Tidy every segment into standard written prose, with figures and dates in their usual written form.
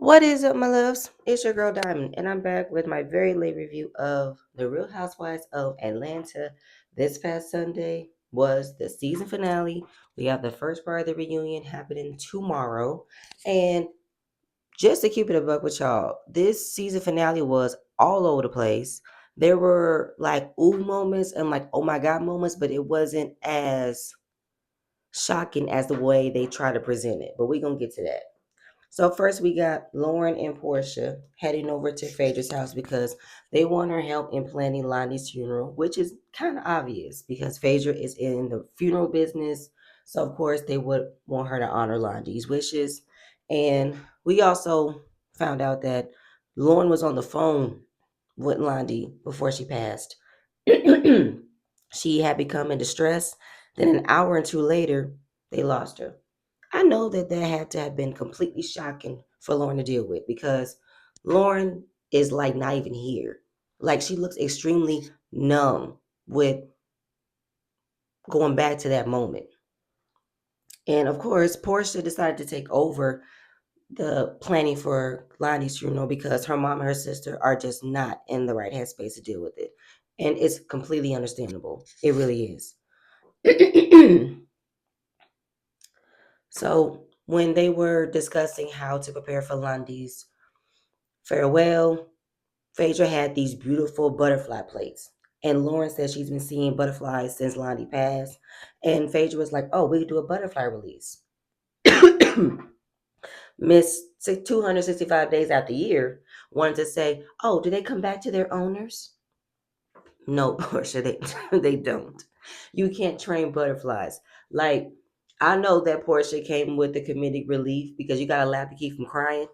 What is up, my loves? It's your girl Diamond, and I'm back with my very late review of The Real Housewives of Atlanta. This past Sunday was the season finale. We have the first part of the reunion happening tomorrow. And just to keep it a buck with y'all, this season finale was all over the place. There were like ooh moments and like oh my god moments, but it wasn't as shocking as the way they try to present it. But we're going to get to that. So first we got Lauren and Portia heading over to Phaedra's house because they want her help in planning Lonnie's funeral, which is kind of obvious because Phaedra is in the funeral business. So of course they would want her to honor Lonnie's wishes. And we also found out that Lauren was on the phone with Lonnie before she passed. She had become in distress. Then an hour or two later, they lost her. I know that that had to have been completely shocking for Lauren to deal with because Lauren is like not even here. Like she looks extremely numb with going back to that moment. And of course, Portia decided to take over the planning for Lonnie's funeral because her mom and her sister are just not in the right headspace to deal with it. And it's completely understandable. It really is. So when they were discussing how to prepare for Lonnie's farewell, Phaedra had these beautiful butterfly plates. And Lauren said she's been seeing butterflies since Lonnie passed. And Phaedra was like, oh, we could do a butterfly release. Miss 265 days out the year wanted to say, oh, do they come back to their owners? No, Portia, they, they don't. You can't train butterflies. Like, I know that Portia came with the comedic relief because you got to laugh to keep from crying.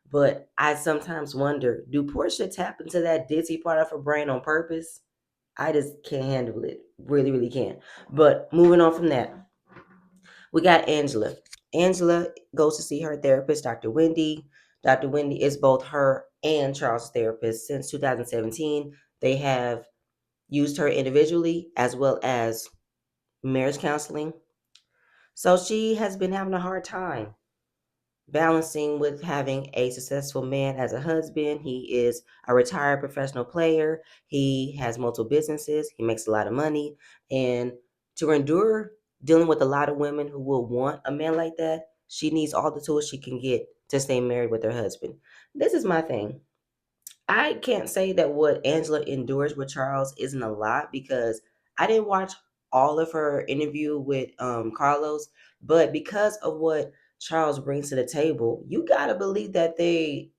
But I sometimes wonder, do Portia tap into that dizzy part of her brain on purpose? I just can't handle it. Really, really can't. But moving on from that, we got Angela. Angela goes to see her therapist, Dr. Wendy. Dr. Wendy is both her and Charles' therapist since 2017. They have used her individually as well as marriage counseling. So she has been having a hard time balancing with having a successful man as a husband. He is a retired professional player. He has multiple businesses. He makes a lot of money. And to endure dealing with a lot of women who will want a man like that, she needs all the tools she can get to stay married with her husband. This is my thing. I can't say that what Angela endures with Charles isn't a lot because I didn't watch all of her interview with Carlos, but because of what Charles brings to the table, you gotta believe that they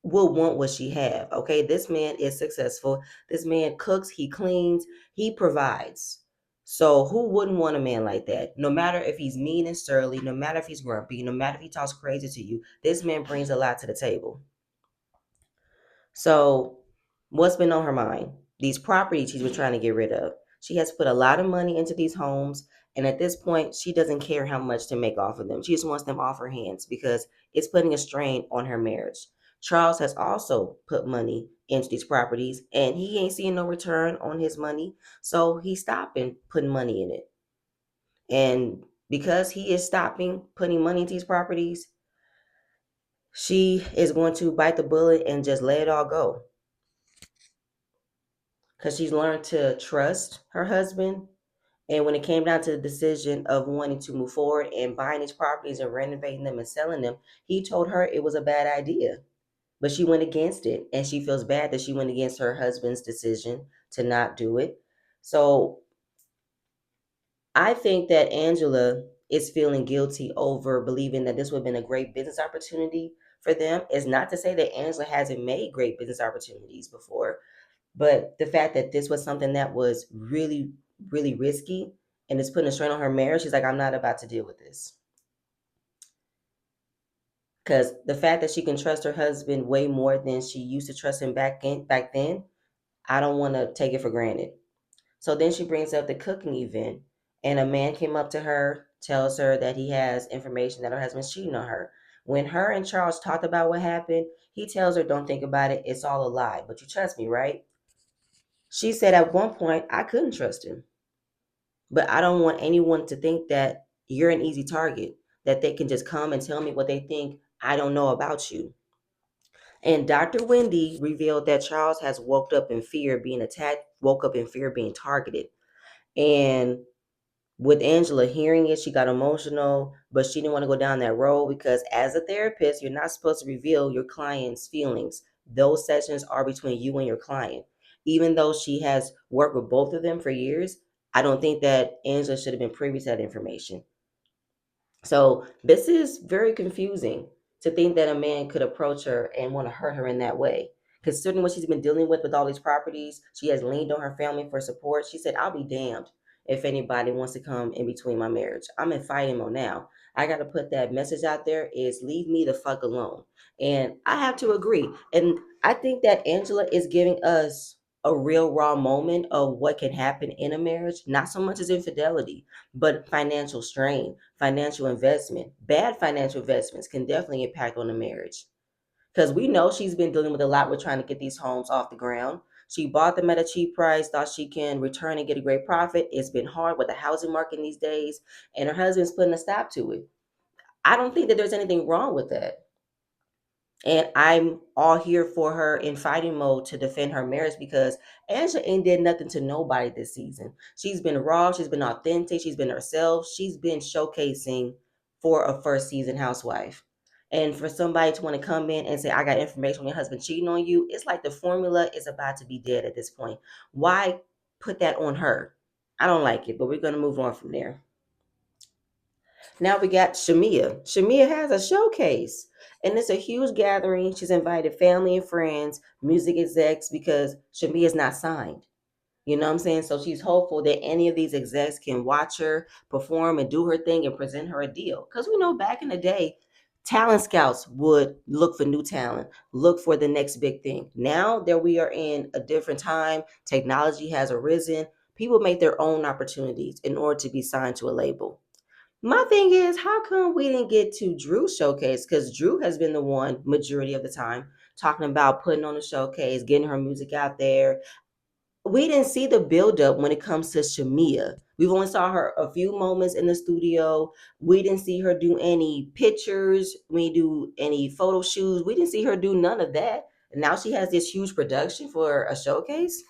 will want what she have. Okay, this man is successful. This man cooks, he cleans, he provides. So who wouldn't want a man like that? No matter if he's mean and surly, no matter if he's grumpy, no matter if he talks crazy to you, this man brings a lot to the table. So, what's been on her mind? These properties she's been trying to get rid of. She has put a lot of money into these homes, and at this point, she doesn't care how much to make off of them. She just wants them off her hands because it's putting a strain on her marriage. Charles has also put money into these properties, and he ain't seeing no return on his money, so he's stopping putting money in it. And because he is stopping putting money into these properties, she is going to bite the bullet and just let it all go because she's learned to trust her husband. And when it came down to the decision of wanting to move forward and buying these properties and renovating them and selling them, he told her it was a bad idea. But she went against it. And she feels bad that she went against her husband's decision to not do it. So I think that Angela is feeling guilty over believing that this would have been a great business opportunity for them. Is not to say that Angela hasn't made great business opportunities before, but the fact that this was something that was really, really risky and it's putting a strain on her marriage, she's like, I'm not about to deal with this. Because the fact that she can trust her husband way more than she used to trust him back then, I don't want to take it for granted. So then she brings up the cooking event, and a man came up to her, tells her that he has information that her husband's cheating on her. When her and Charles talked about what happened, he tells her, don't think about it. It's all a lie. But you trust me, right? She said at one point, I couldn't trust him. But I don't want anyone to think that you're an easy target, that they can just come and tell me what they think I don't know about you. And Dr. Wendy revealed that Charles has woke up in fear being attacked, woke up in fear being targeted. And with Angela hearing it, she got emotional, but she didn't want to go down that road because as a therapist, you're not supposed to reveal your client's feelings. Those sessions are between you and your client. Even though she has worked with both of them for years, I don't think that Angela should have been privy to that information. So this is very confusing to think that a man could approach her and want to hurt her in that way. Considering what she's been dealing with all these properties, she has leaned on her family for support. She said, I'll be damned if anybody wants to come in between my marriage. I'm in fighting mode now. I got to put that message out there is leave me the fuck alone. And I have to agree. And I think that Angela is giving us a real raw moment of what can happen in a marriage, not so much as infidelity, but financial strain, financial investment. Bad financial investments can definitely impact on the marriage. Because we know she's been dealing with a lot with trying to get these homes off the ground. She bought them at a cheap price, thought she can return and get a great profit. It's been hard with the housing market these days, and her husband's putting a stop to it. I don't think that there's anything wrong with that. And I'm all here for her in fighting mode to defend her marriage because Angela ain't did nothing to nobody this season. She's been raw, she's been authentic, she's been herself, she's been showcasing for a first season housewife. And for somebody to want to come in and say, I got information on your husband cheating on you, it's like the formula is about to be dead at this point. Why put that on her? I don't like it, but we're going to move on from there. Now we got Shamia. Shamia has a showcase, and it's a huge gathering. She's invited family and friends, music execs, because Shamia is not signed. You know what I'm saying? So she's hopeful that any of these execs can watch her perform and do her thing and present her a deal. Because we know back in the day, talent scouts would look for new talent, look for the next big thing. Now that we are in a different time, technology has arisen. People make their own opportunities in order to be signed to a label. My thing is, how come we didn't get to Drew's showcase? Because Drew has been the one majority of the time talking about putting on a showcase, getting her music out there. We didn't see the buildup when it comes to Shamia. We've only saw her a few moments in the studio. We didn't see her do any pictures. We didn't do any photo shoots. We didn't see her do none of that. And now she has this huge production for a showcase.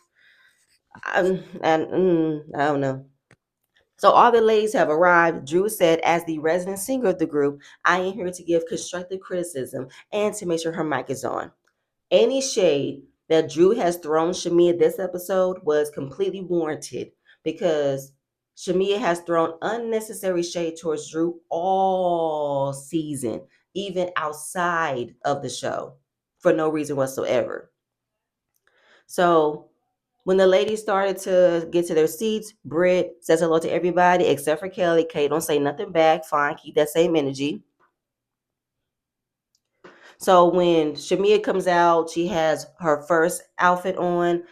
I don't know. So all the ladies have arrived. Drew said, as the resident singer of the group, I am here to give constructive criticism and to make sure her mic is on. Any shade that Drew has thrown Shamia this episode was completely warranted because Shamia has thrown unnecessary shade towards Drew all season, even outside of the show, for no reason whatsoever. So when the ladies started to get to their seats, Britt says hello to everybody except for Kelly. Kate don't say nothing back. Fine, keep that same energy. So when Shamia comes out, she has her first outfit on.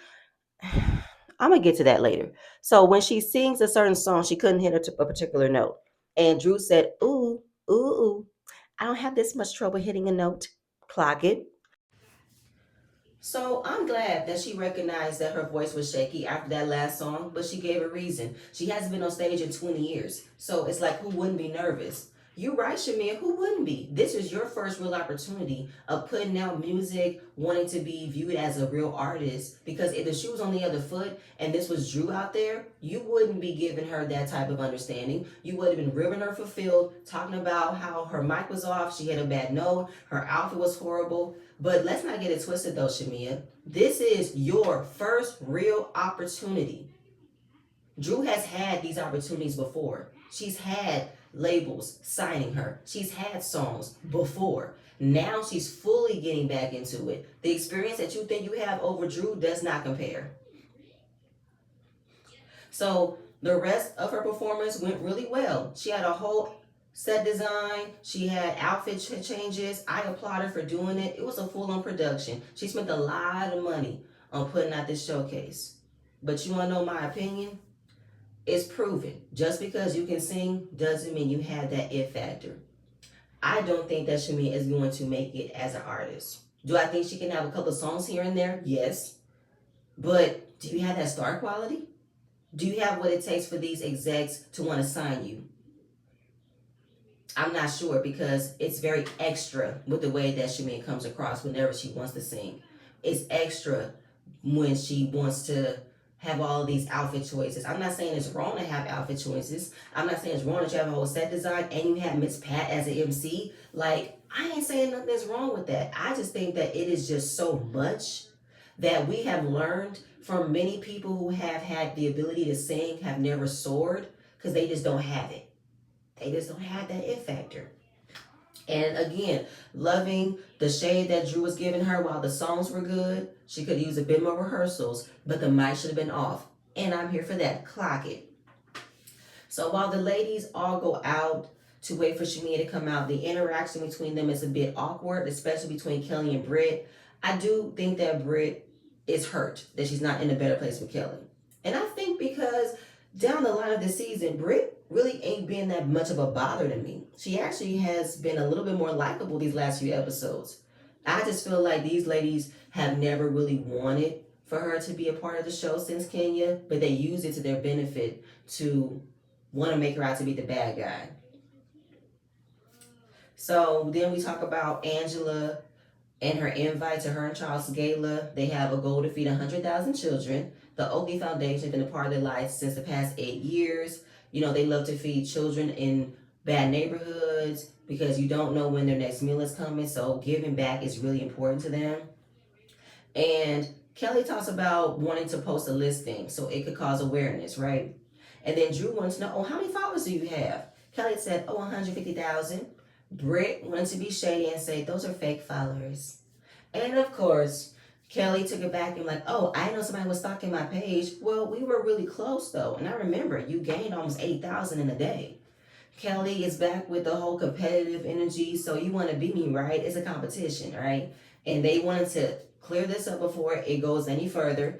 I'm gonna get to that later. So when she sings a certain song, she couldn't hit a particular note, and Drew said, "Ooh, ooh, ooh, I don't have this much trouble hitting a note. Clock it." So I'm glad that she recognized that her voice was shaky after that last song, but she gave a reason. She hasn't been on stage in 20 years. So it's like, who wouldn't be nervous? You're right, Shamia, who wouldn't be? This is your first real opportunity of putting out music, wanting to be viewed as a real artist. Because if the shoe was on the other foot and this was Drew out there, you wouldn't be giving her that type of understanding. You would have been ripping her for Phil, talking about how her mic was off, she had a bad note, her outfit was horrible. But let's not get it twisted though, Shamia. This is your first real opportunity. Drew has had these opportunities before. She's had labels signing her. She's had songs before. Now she's fully getting back into it. The experience that you think you have over Drew does not compare. So the rest of her performance went really well. She had a whole set design. She had outfit changes. I applaud her for doing it. It was a full-on production. She spent a lot of money on putting out this showcase. But you want to know my opinion? It's proven. Just because you can sing doesn't mean you have that it factor. I don't think that Shami is going to make it as an artist. Do I think she can have a couple of songs here and there? Yes. But do you have that star quality? Do you have what it takes for these execs to want to sign you? I'm not sure because it's very extra with the way that Shamin comes across whenever she wants to sing. It's extra when she wants to have all of these outfit choices. I'm not saying it's wrong to have outfit choices. I'm not saying it's wrong that you have a whole set design and you have Miss Pat as an MC. Like, I ain't saying nothing's wrong with that. I just think that it is just so much that we have learned from many people who have had the ability to sing, have never soared because they just don't have it. They just don't have that it factor. And again, loving the shade that Drew was giving her while the songs were good. She could use a bit more rehearsals, but the mic should have been off. And I'm here for that. Clock it. So while the ladies all go out to wait for Shamia to come out, the interaction between them is a bit awkward, especially between Kelly and Britt. I do think that Britt is hurt that she's not in a better place with Kelly. And I think because down the line of the season, Britt really ain't been that much of a bother to me. She actually has been a little bit more likable these last few episodes. I just feel like these ladies have never really wanted for her to be a part of the show since Kenya, but they use it to their benefit to want to make her out to be the bad guy. So then we talk about Angela and her invite to her and Charles' gala. They have a goal to feed 100,000 children. The Oakley Foundation has been a part of their lives since the past 8 years. You know, they love to feed children in bad neighborhoods because you don't know when their next meal is coming. So giving back is really important to them. And Kelly talks about wanting to post a listing so it could cause awareness, right? And then Drew wants to know, oh, how many followers do you have? Kelly said, oh, 150,000. Britt wanted to be shady and say, those are fake followers. And of course, Kelly took it back and like, oh, I know somebody was stalking my page. Well, we were really close though. And I remember you gained almost 8,000 in a day. Kelly is back with the whole competitive energy. So you want to beat me, right? It's a competition, right? And they wanted to clear this up before it goes any further.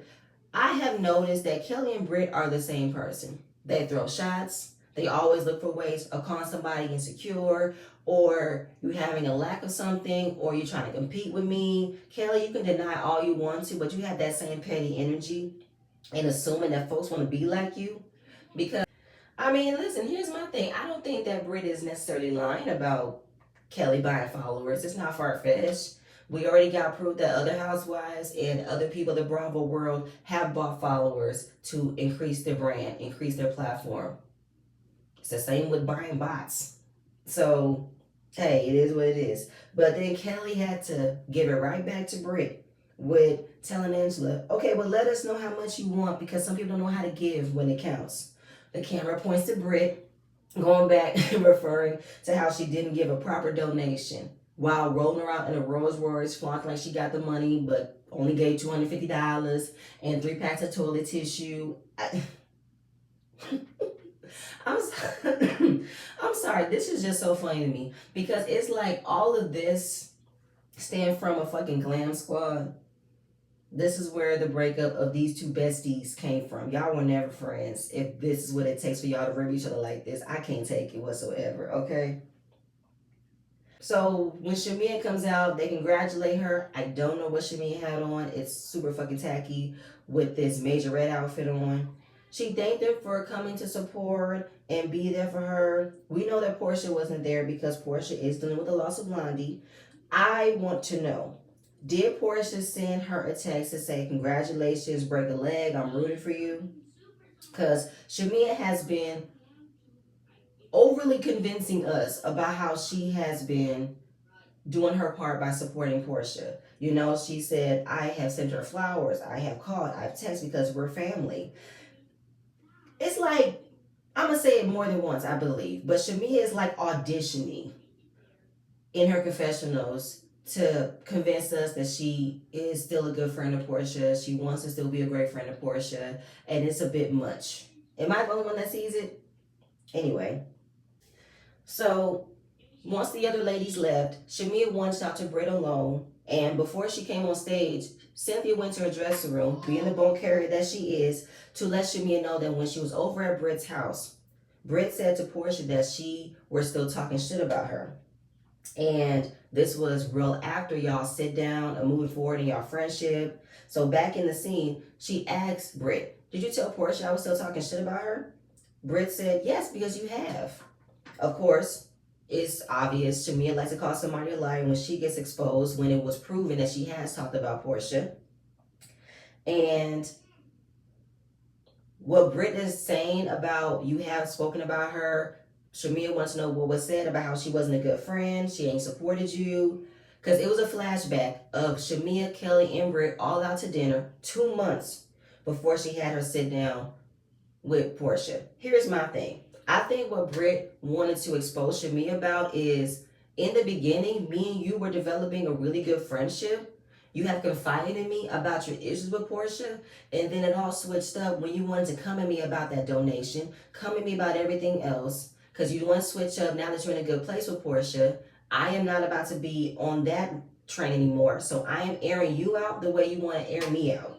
I have noticed that Kelly and Britt are the same person. They throw shots. They always look for ways of calling somebody insecure, or you having a lack of something, or you're trying to compete with me. Kelly, you can deny all you want to, but you have that same petty energy and assuming that folks want to be like you. Because, I mean, listen, here's my thing. I don't think that Britt is necessarily lying about Kelly buying followers. It's not far fetched. We already got proof that other housewives and other people in the Bravo world have bought followers to increase their brand, increase their platform. It's the same with buying bots. So, hey, it is what it is. But then Kelly had to give it right back to Britt with telling Angela, okay, well, let us know how much you want because some people don't know how to give when it counts. The camera points to Britt, going back and referring to how she didn't give a proper donation while rolling around in a Rolls Royce, flaunting like she got the money, but only gave $250 and 3 packs of toilet tissue. I'm sorry. I'm sorry. This is just so funny to me because it's like all of this stemmed from a fucking glam squad. This is where the breakup of these two besties came from. Y'all were never friends. If this is what it takes for y'all to rib each other like this, I can't take it whatsoever, okay? So when Shamia comes out, they congratulate her. I don't know what Shamia had on. It's super fucking tacky with this major red outfit on. She thanked them for coming to support and be there for her. We know that Portia wasn't there because Portia is dealing with the loss of Blondie. I want to know, did Portia send her a text to say, congratulations, break a leg, I'm rooting for you? Because Shamia has been overly convincing us about how she has been doing her part by supporting Portia. You know, she said, I have sent her flowers, I have called, I've texted because we're family. It's like, I'm going to say it more than once, I believe, but Shamia is like auditioning in her confessionals to convince us that she is still a good friend of Portia. She wants to still be a great friend of Portia, and it's a bit much. Am I the only one that sees it? Anyway. So once the other ladies left, Shamia wanted to talk to Britt alone. And before she came on stage, Cynthia went to her dressing room, being the bone carrier that she is, to let Shamia know that when she was over at Britt's house, Britt said to Portia that she were still talking shit about her. And this was real after y'all sit down and moving forward in y'all friendship. So back in the scene, she asked Britt, did you tell Portia I was still talking shit about her? Britt said, yes, because you have. Of course, It's obvious Shamia likes to call somebody a liar when she gets exposed, when it was proven that she has talked about Portia. And what Britt is saying about you have spoken about her, Shamia wants to know what was said about how she wasn't a good friend, she ain't supported you. Because it was a flashback of Shamia, Kelly, and Britt all out to dinner 2 months before she had her sit down with Portia. Here's my thing. I think what Britt wanted to expose Shamia about is in the beginning, me and you were developing a really good friendship. You have confided in me about your issues with Portia, and then it all switched up when you wanted to come at me about that donation, come at me about everything else, because you want to switch up now that you're in a good place with Portia. I am not about to be on that train anymore, so I am airing you out the way you want to air me out.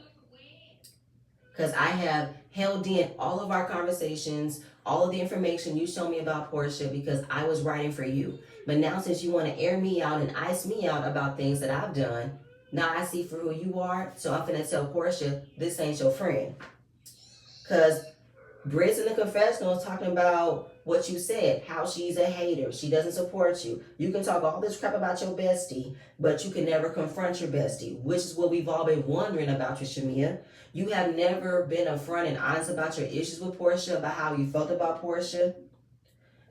Because I have held in all of our conversations, all of the information you showed me about Portia because I was writing for you. But now since you want to air me out and ice me out about things that I've done, now I see for who you are, so I'm finna tell Portia, this ain't your friend. Because Britt's in the confessional is talking about what you said, how she's a hater, she doesn't support you. You can talk all this crap about your bestie, but you can never confront your bestie, which is what we've all been wondering about you, Shamia. You have never been upfront and honest about your issues with Portia, about how you felt about Portia,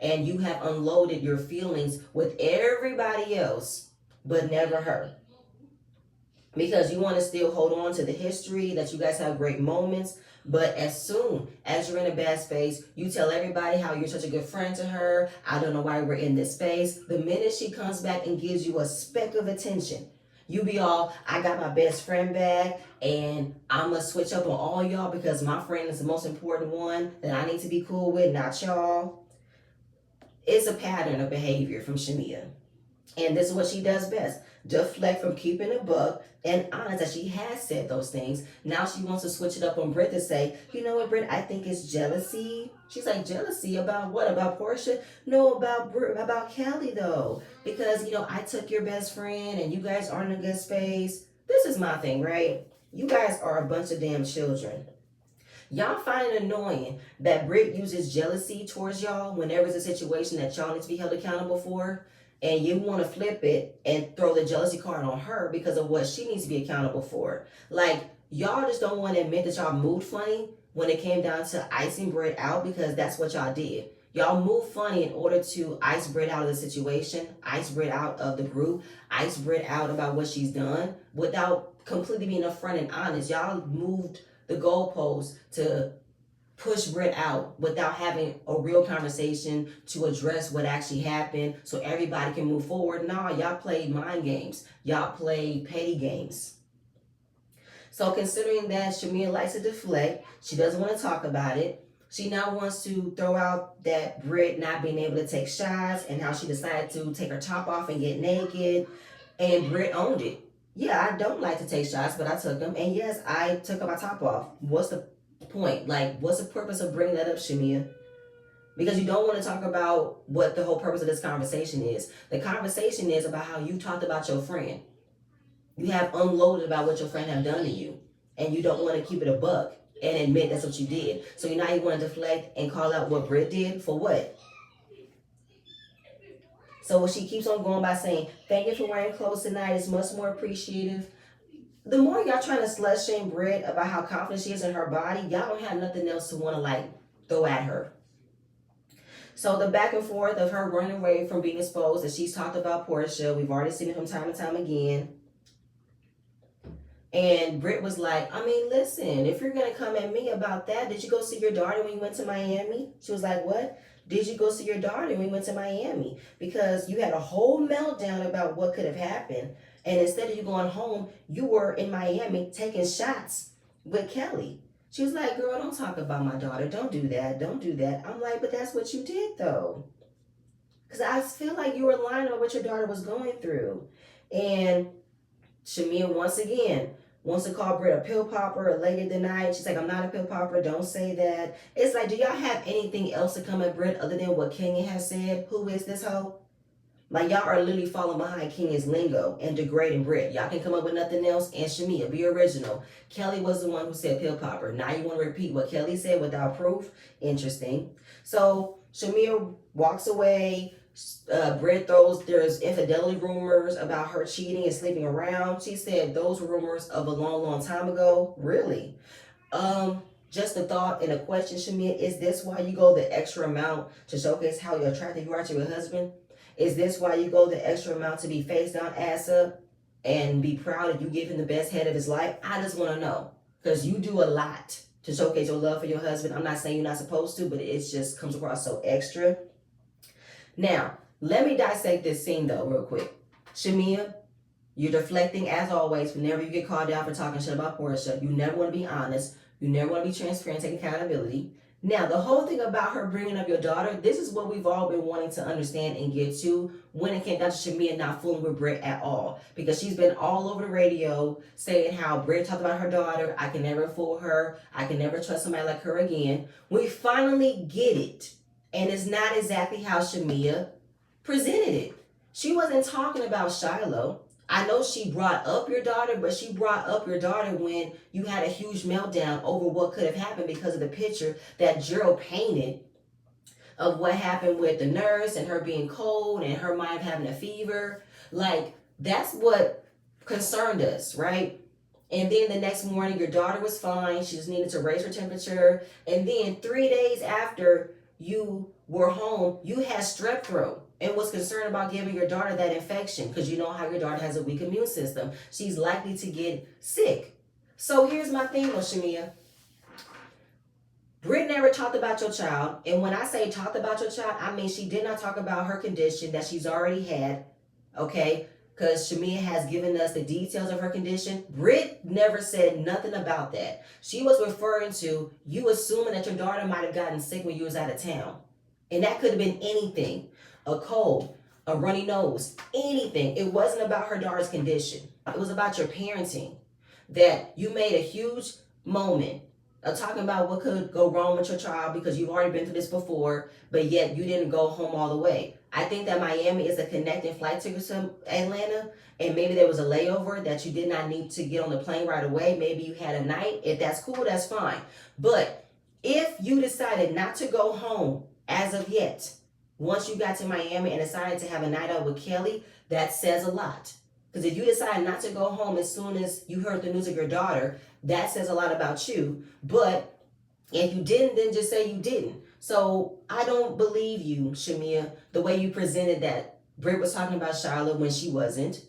and you have unloaded your feelings with everybody else, but never her. Because you want to still hold on to the history that you guys have great moments, but as soon as you're in a bad space, you tell everybody how you're such a good friend to her. I don't know why we're in this space. The minute she comes back and gives you a speck of attention, you be all, I got my best friend back and I'm going to switch up on all y'all because my friend is the most important one that I need to be cool with, not y'all. It's a pattern of behavior from Shamia. And this is what she does best. Deflect from keeping a buck and honest that she has said those things. Now she wants to switch it up on Britt to say, you know what, Britt, I think it's jealousy. She's like, jealousy about what? About Portia? No, about Kelly though. Because, I took your best friend and you guys aren't in a good space. This is my thing, right? You guys are a bunch of damn children. Y'all find it annoying that Britt uses jealousy towards y'all whenever it's a situation that y'all need to be held accountable for, and you want to flip it and throw the jealousy card on her because of what she needs to be accountable for. Like, y'all just don't want to admit that y'all moved funny when it came down to icing Britt out, because that's what y'all did. Y'all moved funny in order to ice Britt out of the situation, ice Britt out of the group, ice Britt out about what she's done without completely being upfront and honest. Y'all moved the goalposts to push Britt out without having a real conversation to address what actually happened so everybody can move forward. Nah, y'all played mind games. Y'all played petty games. So considering that Shamia likes to deflect, she doesn't want to talk about it. She now wants to throw out that Britt not being able to take shots and how she decided to take her top off and get naked. And Britt owned it. Yeah, I don't like to take shots, but I took them. And yes, I took my top off. What's the point? Like, what's the purpose of bringing that up, Shamia? Because you don't want to talk about what the whole purpose of this conversation is. The conversation is about how you talked about your friend. You have unloaded about what your friend have done to you. And you don't want to keep it a buck and admit that's what you did. So now you want to deflect and call out what Britt did for what? So she keeps on going by saying, thank you for wearing clothes tonight. It's much more appreciative. The more y'all trying to slut shame Britt about how confident she is in her body, y'all don't have nothing else to want to throw at her. So the back and forth of her running away from being exposed, that she's talked about Portia, we've already seen it from time and time again. And Britt was like, I mean, listen, if you're going to come at me about that, did you go see your daughter when you went to Miami? She was like, what? Did you go see your daughter when you went to Miami? Because you had a whole meltdown about what could have happened. And instead of you going home, you were in Miami taking shots with Kelly. She was like, girl, don't talk about my daughter. Don't do that. Don't do that. I'm like, but that's what you did, though. Because I feel like you were lying on what your daughter was going through. And Shamia, once again, wants to call Britt a pill popper, a lady of the night. She's like, I'm not a pill popper. Don't say that. It's like, do y'all have anything else to come at Britt other than what Kenya has said? Who is this hoe? Like, y'all are literally following behind Kenya's lingo and degrading Britt. Y'all can come up with nothing else. And Shamia, be original. Kelly was the one who said pill popper. Now you want to repeat what Kelly said without proof? Interesting. So Shamia walks away. Britt throws there's infidelity rumors about her cheating and sleeping around. She said those were rumors of a long, long time ago. Really? Um, just a thought and a question, Shamia. Is this why you go the extra amount to showcase how attractive you are to your husband? Is this why you go the extra amount to be face down, ass up, and be proud that you give him the best head of his life? I just want to know. Because you do a lot to showcase your love for your husband. I'm not saying you're not supposed to, but it just comes across so extra. Now, let me dissect this scene though, real quick. Shamia, you're deflecting as always whenever you get called out for talking shit about Portia. You never want to be honest. You never want to be transparent, take accountability. Now, the whole thing about her bringing up your daughter, this is what we've all been wanting to understand and get to when it came down to Shamia not fooling with Britt at all. Because she's been all over the radio saying how Britt talked about her daughter. I can never fool her. I can never trust somebody like her again. We finally get it. And it's not exactly how Shamia presented it. She wasn't talking about Shiloh. I know she brought up your daughter, but she brought up your daughter when you had a huge meltdown over what could have happened because of the picture that Gerald painted of what happened with the nurse and her being cold and her mind having a fever. Like, that's what concerned us, right? And then the next morning, your daughter was fine. She just needed to raise her temperature. And then 3 days after you were home, you had strep throat and was concerned about giving your daughter that infection because you know how your daughter has a weak immune system. She's likely to get sick. So here's my thing, Shamia. Britt never talked about your child. And when I say talked about your child, I mean she did not talk about her condition that she's already had, okay? Because Shamia has given us the details of her condition. Britt never said nothing about that. She was referring to you assuming that your daughter might have gotten sick when you was out of town. And that could have been anything. A cold, a runny nose, anything. It wasn't about her daughter's condition. It was about your parenting. That you made a huge moment of talking about what could go wrong with your child because you've already been through this before, but yet you didn't go home all the way. I think that Miami is a connecting flight ticket to Atlanta, and maybe there was a layover that you did not need to get on the plane right away. Maybe you had a night. If that's cool, that's fine. But if you decided not to go home as of yet, once you got to Miami and decided to have a night out with Kelly, that says a lot. Because if you decide not to go home as soon as you heard the news of your daughter, that says a lot about you. But if you didn't, then just say you didn't. So I don't believe you, Shamia, the way you presented that Britt was talking about Charlotte when she wasn't.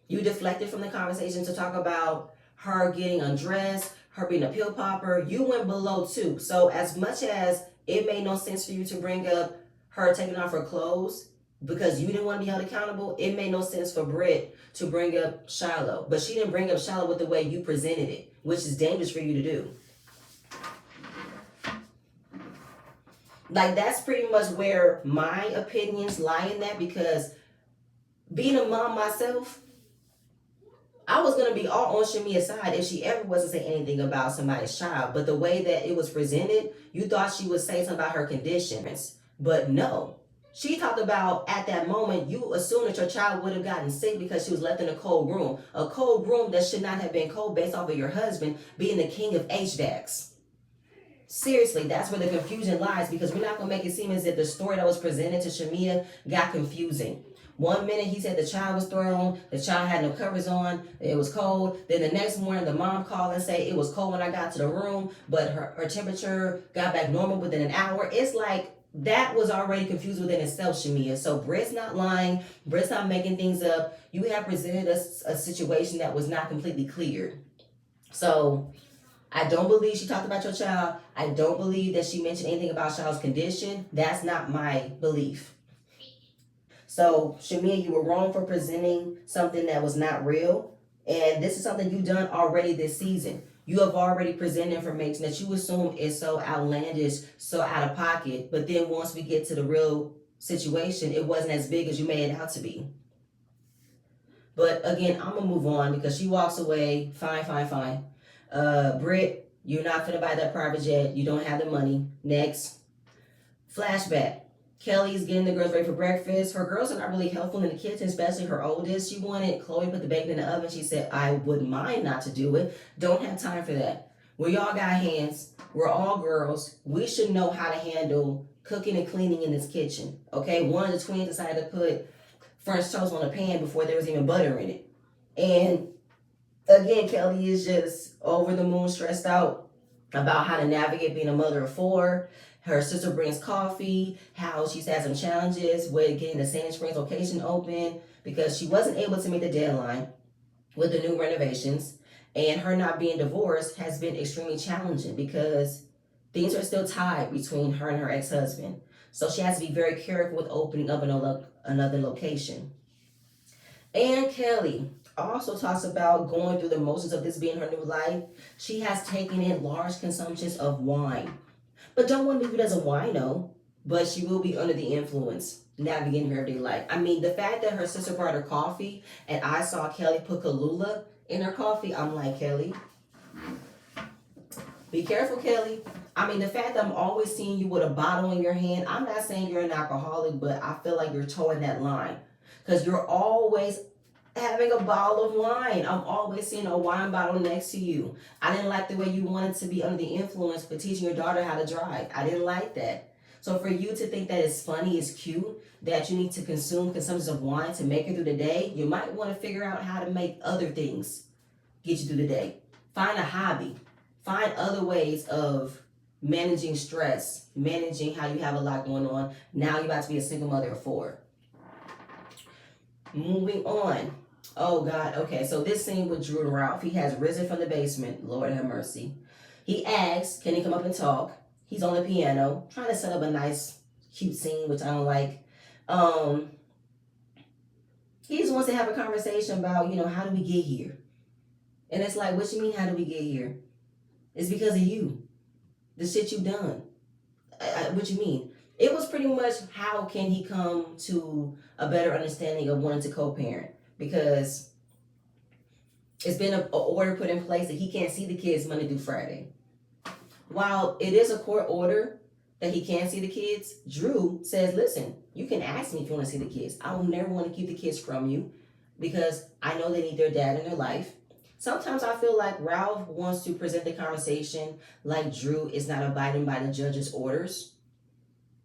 You deflected from the conversation to talk about her getting undressed, her being a pill popper. You went below too. So as much as it made no sense for you to bring up her taking off her clothes because you didn't want to be held accountable, it made no sense for Britt to bring up Shiloh. But she didn't bring up Shiloh with the way you presented it, which is dangerous for you to do. Like, that's pretty much where my opinions lie in that, because being a mom myself, I was going to be all on Shamia's side if she ever wasn't saying anything about somebody's child. But the way that it was presented, you thought she would say something about her conditions. But no. She talked about, at that moment, you assumed that your child would have gotten sick because she was left in a cold room. A cold room that should not have been cold based off of your husband being the king of HVACs. Seriously, that's where the confusion lies, because we're not going to make it seem as if the story that was presented to Shamia got confusing. 1 minute he said the child was thrown, the child had no covers on, it was cold. Then the next morning the mom called and said it was cold when I got to the room, but her temperature got back normal within an hour. It's like, that was already confused within itself, Shamia. So Britt's not lying. Britt's not making things up. You have presented us a situation that was not completely clear. So I don't believe she talked about your child. I don't believe that she mentioned anything about child's condition. That's not my belief. So Shamia, you were wrong for presenting something that was not real. And this is something you've done already this season. You have already presented information that you assume is so outlandish, so out of pocket. But then once we get to the real situation, it wasn't as big as you made it out to be. But again, I'm going to move on because she walks away. Fine. Britt, you're not finna buy that private jet. You don't have the money. Next. Flashback. Kelly's getting the girls ready for breakfast. Her girls are not really helpful in the kitchen, especially her oldest. She wanted Chloe to put the bacon in the oven. She said, I wouldn't mind not to do it. Don't have time for that. We all got hands. We're all girls. We should know how to handle cooking and cleaning in this kitchen. Okay, one of the twins decided to put French toast on a pan before there was even butter in it. And again, Kelly is just over the moon stressed out about how to navigate being a mother of four. Her sister brings coffee, how she's had some challenges with getting the Sandy Springs location open because she wasn't able to meet the deadline with the new renovations. And her not being divorced has been extremely challenging because things are still tied between her and her ex-husband. So she has to be very careful with opening up another location. And Kelly also talks about going through the motions of this being her new life. She has taken in large consumptions of wine, but don't want to leave it as a wino. But she will be under the influence navigating her everyday life. I mean, the fact that her sister brought her coffee and I saw Kelly put Kahlua in her coffee, I'm like, Kelly, be careful, Kelly. I mean, the fact that I'm always seeing you with a bottle in your hand, I'm not saying you're an alcoholic, but I feel like you're towing that line because you're always having a bottle of wine. I'm always seeing a wine bottle next to you. I didn't like the way you wanted to be under the influence for teaching your daughter how to drive. I didn't like that. So for you to think that it's funny, it's cute, that you need to consume consumptions of wine to make it through the day, you might want to figure out how to make other things get you through the day. Find a hobby. Find other ways of managing stress, managing how you have a lot going on. Now you're about to be a single mother of four. Moving on. Oh God, okay, so this scene with Drew and Ralph, he has risen from the basement, Lord have mercy. He asks, can he come up and talk? He's on the piano, trying to set up a nice, cute scene, which I don't like. He just wants to have a conversation about, how do we get here? And it's like, what you mean, how do we get here? It's because of you. The shit you done. What you mean? It was pretty much how can he come to a better understanding of wanting to co-parent? Because it's been an order put in place that he can't see the kids Monday through Friday. While it is a court order that he can't see the kids, Drew says, listen, you can ask me if you want to see the kids. I will never want to keep the kids from you because I know they need their dad in their life. Sometimes I feel like Ralph wants to present the conversation like Drew is not abiding by the judge's orders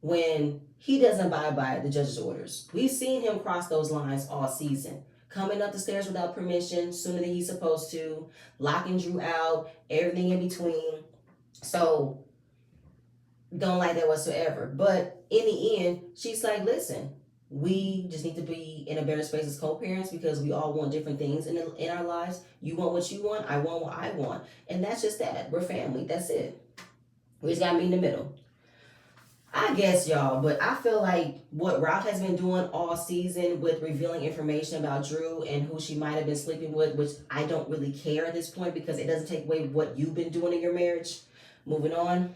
when he doesn't abide by the judge's orders. We've seen him cross those lines all season. Coming up the stairs without permission sooner than he's supposed to, locking Drew out, everything in between. So, don't like that whatsoever. But in the end, she's like, listen, we just need to be in a better space as co-parents because we all want different things in our lives. You want what you want, I want what I want. And that's just that. We're family. That's it. We just got to be in the middle. I guess, y'all, but I feel like what Ralph has been doing all season with revealing information about Drew and who she might have been sleeping with, which I don't really care at this point because it doesn't take away what you've been doing in your marriage. Moving on.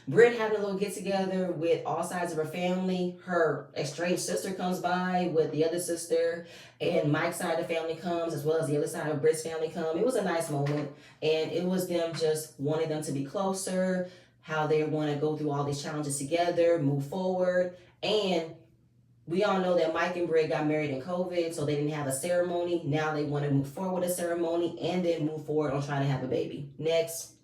Britt having a little get together with all sides of her family. Her estranged sister comes by with the other sister, and Mike's side of the family comes as well as the other side of Britt's family come. It was a nice moment, and it was them just wanting them to be closer, how they want to go through all these challenges together, move forward. And we all know that Mike and Britt got married in COVID, so they didn't have a ceremony. Now they want to move forward with a ceremony and then move forward on trying to have a baby. Next.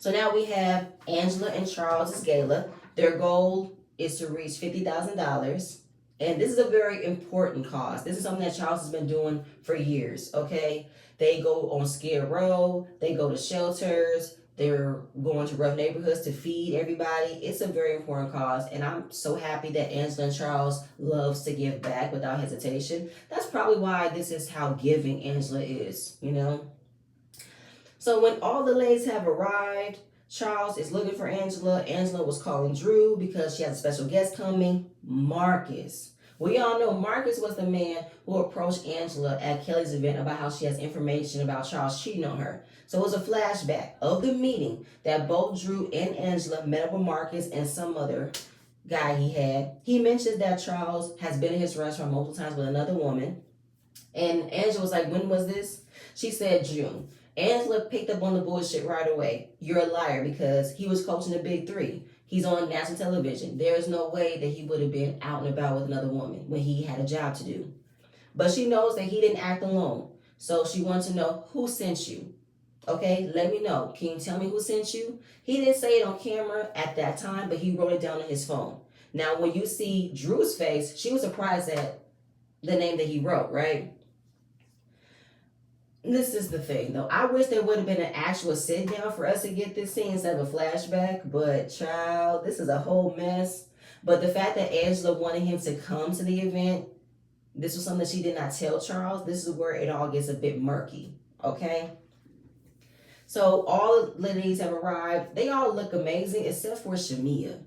So now we have Angela and Charles' gala. Their goal is to reach $50,000. And this is a very important cause. This is something that Charles has been doing for years, okay? They go on Skid Row. They go to shelters. They're going to rough neighborhoods to feed everybody. It's a very important cause. And I'm so happy that Angela and Charles loves to give back without hesitation. That's probably why this is how giving Angela is, So when all the ladies have arrived, Charles is looking for Angela. Angela was calling Drew because she has a special guest coming, Marcus. We all know Marcus was the man who approached Angela at Kelly's event about how she has information about Charles cheating on her. So it was a flashback of the meeting that both Drew and Angela met up with Marcus and some other guy he had. He mentions that Charles has been in his restaurant multiple times with another woman. And Angela was like, when was this? She said June. Angela picked up on the bullshit right away. You're a liar because he was coaching the Big Three. He's on national television. There is no way that he would have been out and about with another woman when he had a job to do. But she knows that he didn't act alone. So she wants to know who sent you. Okay, let me know. Can you tell me who sent you? He didn't say it on camera at that time, but he wrote it down on his phone. Now, when you see Drew's face, she was surprised at the name that he wrote, right? This is the thing, though. I wish there would have been an actual sit down for us to get this scene instead of a flashback, but child, this is a whole mess. But the fact that Angela wanted him to come to the event, this was something she did not tell Charles. This is where it all gets a bit murky, okay? So all the ladies have arrived. They all look amazing except for Shamia.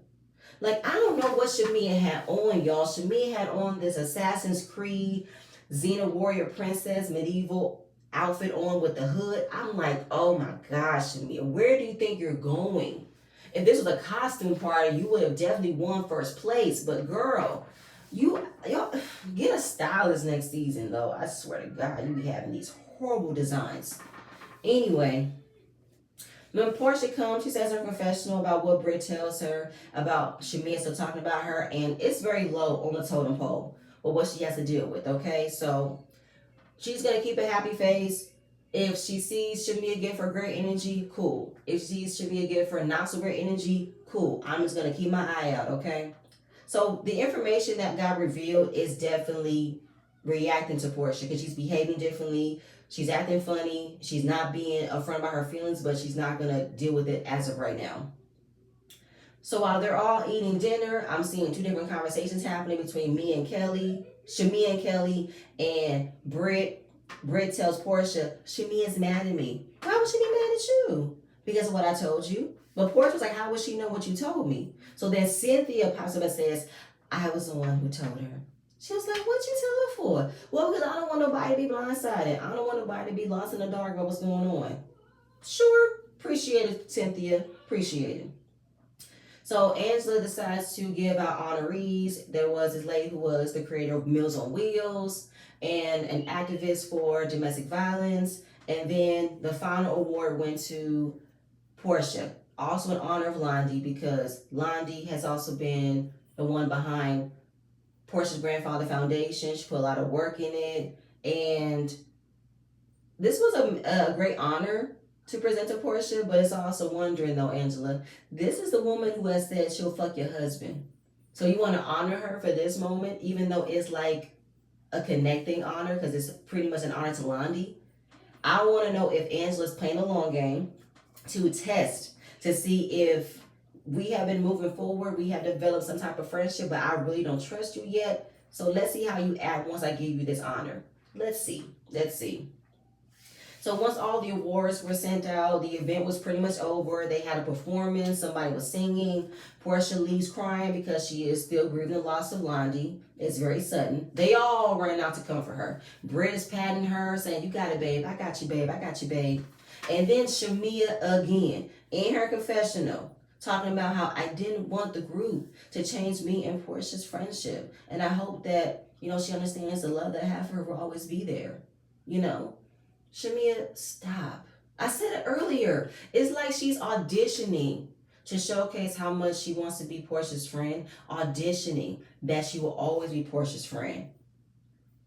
Like, I don't know what Shamia had on, y'all. Shamia had on this Assassin's Creed, Xena Warrior Princess, medieval outfit on with the hood. I'm like, oh my gosh, Shamia, where do you think you're going? If this was a costume party, you would have definitely won first place. But girl, y'all get a stylist next season, though. I swear to God, you be having these horrible designs. Anyway, when Portia comes, she says her confessional about what Britt tells her about Shamia still talking about her, and it's very low on the totem pole with what she has to deal with, okay? So she's going to keep a happy face. If she sees Shamia give her great energy, cool. If she sees Shamia give her not so great energy, cool. I'm just going to keep my eye out, okay? So the information that got revealed is definitely reacting to Portia because she's behaving differently. She's acting funny. She's not being upfront about her feelings, but she's not going to deal with it as of right now. So while they're all eating dinner, I'm seeing two different conversations happening between me and Kelly, Shamia and Kelly, and Britt. Britt tells Portia, Shamia's mad at me. Why would she be mad at you? Because of what I told you. But Portia was like, how would she know what you told me? So then Cynthia pops up and says, I was the one who told her. She was like, what'd you tell her for? Well, because I don't want nobody to be blindsided. I don't want nobody to be lost in the dark about what's going on. Sure. Appreciate it, Cynthia. Appreciate it. So Angela decides to give out honorees. There was this lady who was the creator of Meals on Wheels and an activist for domestic violence. And then the final award went to Portia, also in honor of Londi, because Londi has also been the one behind Portia's Grandfather Foundation. She put a lot of work in it. And this was a great honor to present to Portia, but it's also wondering though, Angela, this is the woman who has said she'll fuck your husband. So you want to honor her for this moment, even though it's like a connecting honor, because it's pretty much an honor to Londi. I want to know if Angela's playing a long game to test, to see if we have been moving forward, we have developed some type of friendship, but I really don't trust you yet. So let's see how you act once I give you this honor. Let's see. So once all the awards were sent out, the event was pretty much over. They had a performance. Somebody was singing. Portia leaves crying because she is still grieving the loss of Londi. It's very sudden. They all ran out to comfort her. Britt is patting her, saying, you got it, babe. I got you, babe. I got you, babe. And then Shamia again, in her confessional, talking about how I didn't want the group to change me and Portia's friendship. And I hope that, she understands the love that I have for her will always be there. Shamia, stop. I said it earlier. It's like she's auditioning to showcase how much she wants to be Portia's friend, auditioning that she will always be Portia's friend.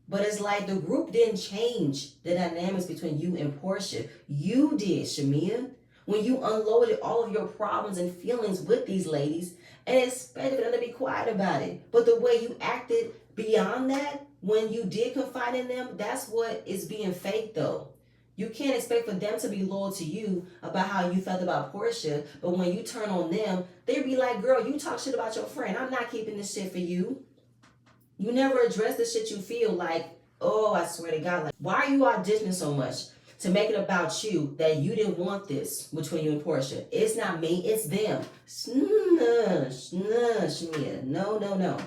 But it's like the group didn't change the dynamics between you and Portia. You did, Shamia, when you unloaded all of your problems and feelings with these ladies and expected them to be quiet about it. But the way you acted beyond that, when you did confide in them, that's what is being fake though. You can't expect for them to be loyal to you about how you felt about Portia, but when you turn on them, they be like, girl, you talk shit about your friend. I'm not keeping this shit for you. You never address the shit you feel like, oh, I swear to God, like, why are you auditioning so much to make it about you that you didn't want this between you and Portia? It's not me, it's them. Shamia. No.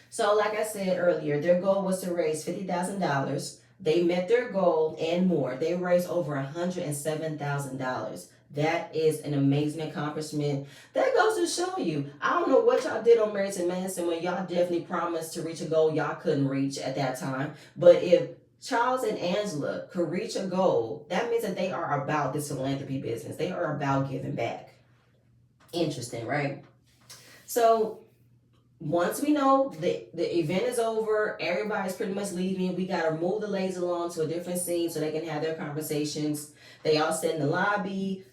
So like I said earlier, their goal was to raise $50,000. They met their goal and more. They raised over $107,000. That is an amazing accomplishment. That goes to show you, I don't know what y'all did on Married to Manson when y'all definitely promised to reach a goal y'all couldn't reach at that time. But if Charles and Angela could reach a goal, that means that they are about this philanthropy business. They are about giving back. Interesting, right? So once we know the event is over, everybody's pretty much leaving, we gotta move the ladies along to a different scene so they can have their conversations. They all sit in the lobby.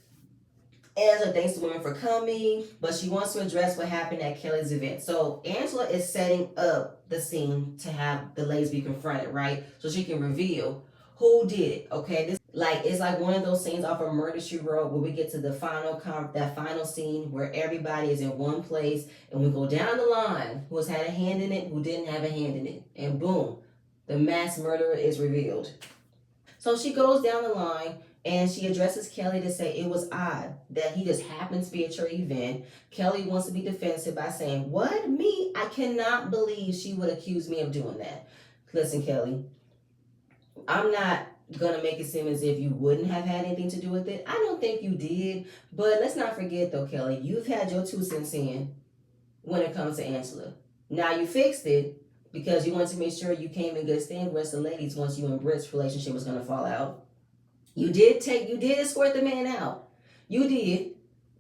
Angela thanks the women for coming, but she wants to address what happened at Kelly's event. So Angela is setting up the scene to have the ladies be confronted, right? So she can reveal who did it. Okay, this like it's like one of those scenes off of Murder She Wrote where we get to the that final scene where everybody is in one place and we go down the line who's had a hand in it, who didn't have a hand in it, and boom, the mass murderer is revealed. So she goes down the line and she addresses Kelly to say it was odd that he just happened to be at your event. Kelly wants to be defensive by saying, "What? Me? I cannot believe she would accuse me of doing that." Listen, Kelly, I'm not gonna make it seem as if you wouldn't have had anything to do with it. I don't think you did, but let's not forget though, Kelly, you've had your 2 cents in when it comes to Angela. Now you fixed it because you wanted to make sure you came in good standing with the ladies once you and Britt's relationship was gonna fall out. You did escort the man out. You did.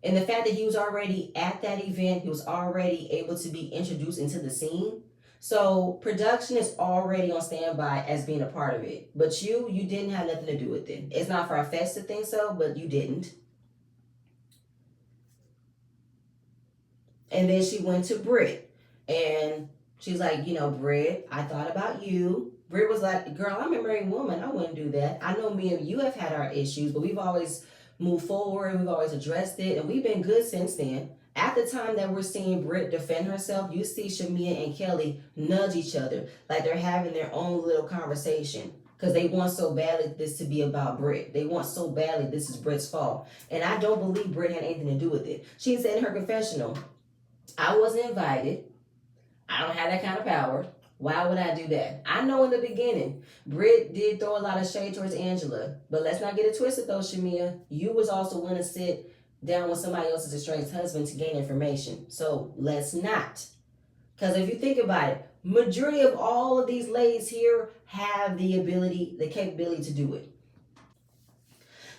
And the fact that he was already at that event, he was already able to be introduced into the scene. So production is already on standby as being a part of it. But you didn't have nothing to do with it. It's not far-fetched to think so, but you didn't. And then she went to Britt. And she's like, Britt, I thought about you. Britt was like, "Girl, I'm a married woman. I wouldn't do that. I know me and you have had our issues, but we've always moved forward. We've always addressed it, and we've been good since then." At the time that we're seeing Britt defend herself, you see Shamia and Kelly nudge each other like they're having their own little conversation because they want so badly this to be about Britt. They want so badly this is Britt's fault. And I don't believe Britt had anything to do with it. She said in her confessional, "I wasn't invited. I don't have that kind of power. Why would I do that?" I know in the beginning, Britt did throw a lot of shade towards Angela. But let's not get it twisted though, Shamia. You was also willing to sit down with somebody else's estranged husband to gain information. So let's not. Because if you think about it, majority of all of these ladies here have the capability to do it.